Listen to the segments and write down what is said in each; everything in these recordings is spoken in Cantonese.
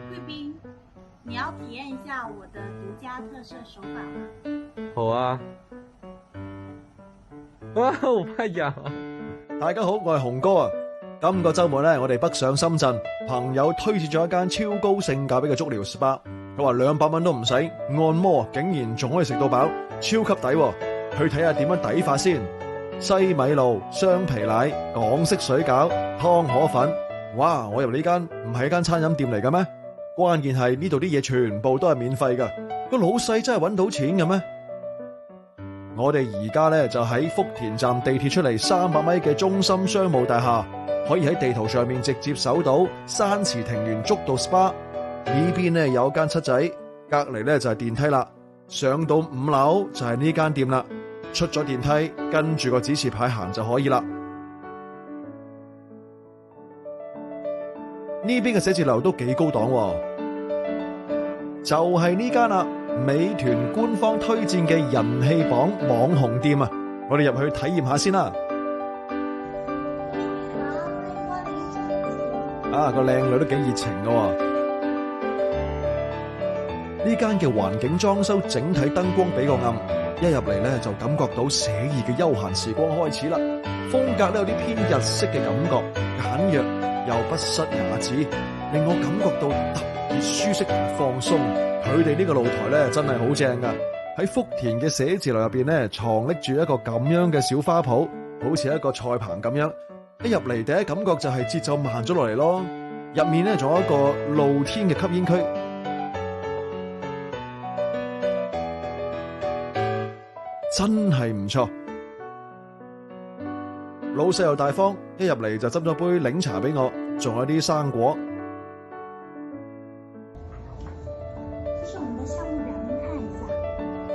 贵宾，你要体验一下我的獨家特色手法嗎？好啊！哇，好拍呀！大家好，我係雄哥啊！今個週末咧，我哋北上深圳，朋友推薦咗一間超高性價比嘅足療 SPA，佢話200蚊都唔使，按摩竟然仲可以食到飽，超級抵喎！去睇下點樣抵法先。西米露、雙皮奶、港式水餃、湯河粉，哇！我入呢間唔係一間餐飲店嚟嘅咩？關鍵係呢度啲嘢全部都係免費㗎，個老細真係揾到錢嘅咩？我哋而家咧就喺福田站地鐵出嚟300米嘅中心商務大廈，可以喺地圖上面直接搜到山池庭園足道 SPA。呢邊咧有間七仔，隔籬咧就係電梯啦。上到5樓就係呢間店啦。出咗電梯，跟住個指示牌行就可以啦。呢邊嘅寫字樓都幾高檔喎，就係呢間啦。美團官方推薦嘅人氣榜網紅店啊，我哋入去體驗下先啦。啊，個靚女都幾熱情㗎喎。呢間嘅環境裝修整體燈光比較暗，一入嚟咧就感覺到寫意嘅休閒時光開始啦。風格咧有啲偏日式嘅感覺，簡約又不失雅致，令我感覺到特別舒適同放鬆。佢哋呢個露台咧真係好正噶，喺福田嘅寫字樓入邊咧藏匿住一個咁樣嘅小花圃，好似一個菜棚咁樣。一入嚟第一感覺就係節奏慢咗落嚟咯。入面咧仲有一個露天嘅吸煙區，真係唔錯。老細又大方，一入嚟就斟咗杯檸茶俾我，仲有啲生果。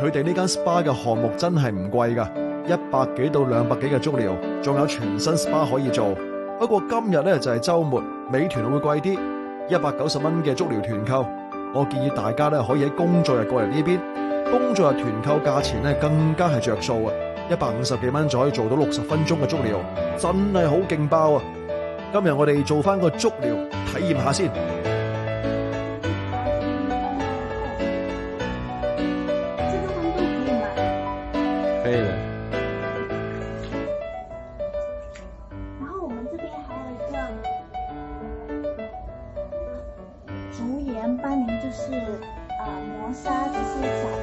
佢哋呢間 SPA 嘅項目真係唔貴噶，100幾到200幾嘅足療，仲有全身 SPA 可以做。不過今日咧就係週末，美團會貴啲，190蚊嘅足療團購。我建議大家咧可以喺工作日過嚟呢邊，工作日團購價錢咧更加係着數啊！150幾蚊就可以做到60分鐘嘅足療，真係好勁爆啊！今日我哋做翻個足療體驗下先。可以的。然後我們這邊還有一個竹鹽幫您就是磨砂這些小皮。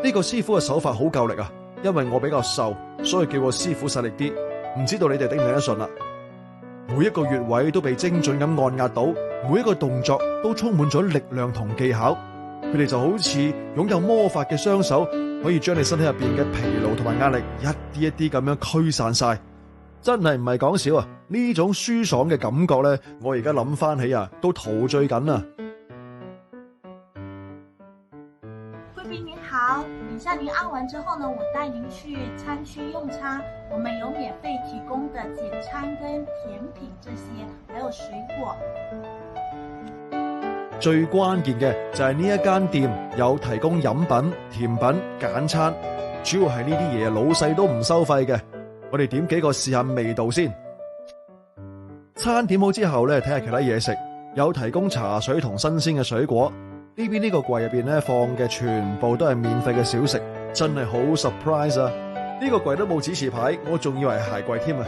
呢個師傅嘅手法好夠力啊！因為我比較瘦，所以叫個師傅實力啲。唔知道你哋頂唔頂得順啦？每一個穴位都被精準咁按壓到，每一個動作都充滿咗力量同技巧。佢哋就好似擁有魔法嘅雙手，可以將你身體入邊嘅疲勞同埋壓力一啲一啲咁樣驅散晒。真係唔係講笑啊！呢種舒爽嘅感覺咧，我而家諗翻起啊，都陶醉緊啊！貴賓您好，等下您按完之後呢，我帶您去餐區用餐，我們有免費提供的簡餐跟甜品這些，還有水果。最關鍵嘅就係呢一間店有提供飲品、甜品、簡餐，主要係呢啲嘢老細都唔收費嘅。我哋點幾個試下味道先。餐點好之後咧，睇下其他嘢食，有提供茶水同新鮮嘅水果。呢邊呢個櫃入邊咧放嘅全部都係免費嘅小食，真係好 surprise 啊！呢個櫃都冇指示牌，我仲以為係鞋櫃添啊！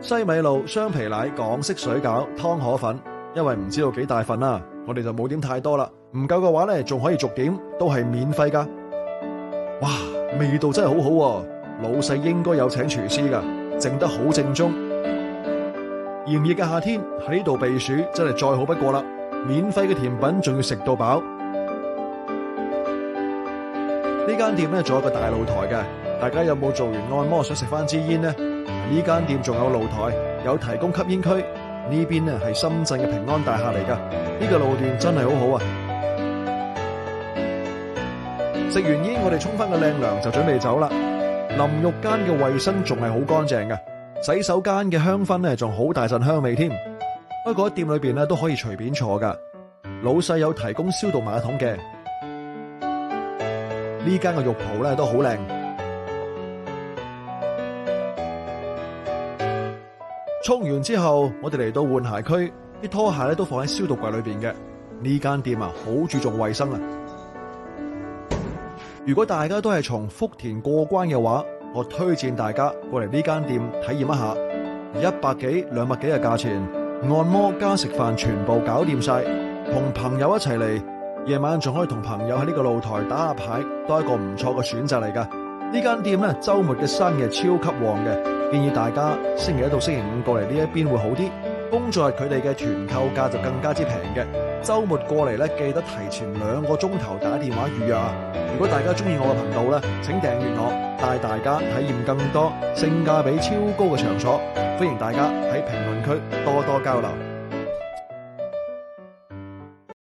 西米露、雙皮奶、港式水餃、湯河粉，因為唔知道幾大份啦，我哋就冇點太多啦。唔夠嘅話咧，仲可以續點，都係免費噶。哇，味道真係好好喎！老細應該有請廚師噶，整得好正宗。炎熱嘅夏天喺呢度避暑真係再好不過啦！免費嘅甜品仲要食到飽。呢間店咧仲有個大露台嘅，大家有冇做完按摩想食翻支煙呢？呢間店仲有露台，有提供吸煙區。呢邊咧係深圳嘅平安大廈嚟噶，呢個路段真係好好啊！食完煙，我哋沖翻個靚涼就準備走啦。淋浴間嘅衛生仲係好乾淨嘅，洗手間嘅香薰咧仲好大陣香味添。不過喺店裏邊咧都可以隨便坐噶，老細有提供消毒馬桶嘅。呢間嘅浴袍咧都好靚。沖完之後，我哋嚟到換鞋區，啲拖鞋咧都放喺消毒櫃裏邊嘅。呢間店啊，好注重衛生啊！如果大家都係從福田過關嘅話，我推薦大家過嚟呢間店體驗一下，100幾200幾嘅價錢，按摩加食飯全部搞掂晒，同朋友一齊嚟，夜晚仲可以同朋友喺呢個露台打下牌，都係一個唔錯嘅選擇嚟噶。呢間店咧週末嘅生意超級旺嘅，建議大家星期一到星期五過嚟呢一邊會好啲。工作日佢哋嘅團購價就更加之平嘅，週末過嚟咧記得提前2個鐘頭打電話預約啊！如果大家中意我嘅頻道咧，請訂閱我，帶大家體驗更多性價比超高嘅場所。歡迎大家喺評論區多多交流。